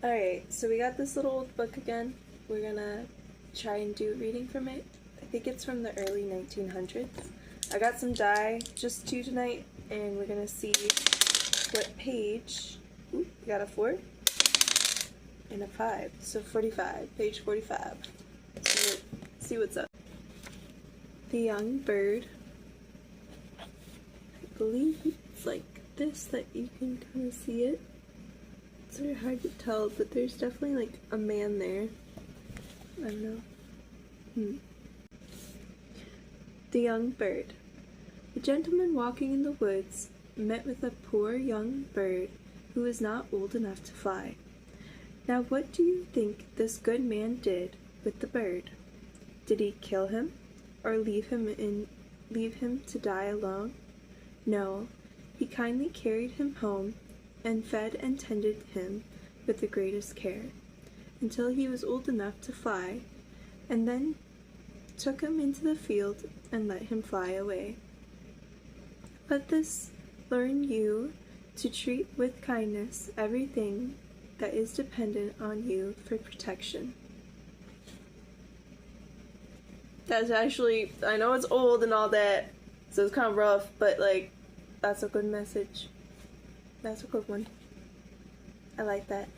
Alright, so we got this little old book again. We're gonna try and do a reading from it. I think it's from the early 1900s. I got some die, just two tonight, and we're gonna see what page. Ooh, we got a 4 and a 5, so 45, page 45. So let's see what's up. The young bird. I believe it's like this that you can kind of see it. It's very hard to tell, but there's definitely like a man there. I don't know. The young bird. A gentleman walking in the woods met with a poor young bird who was not old enough to fly. Now what do you think this good man did with the bird? Did he kill him, or leave him to die alone? No, he kindly carried him home and fed and tended him with the greatest care, until he was old enough to fly, and then took him into the field and let him fly away. Let this learn you to treat with kindness everything that is dependent on you for protection. That's actually, I know it's old and all that, so it's kind of rough, but like, that's a good message. That's a good one. I like that.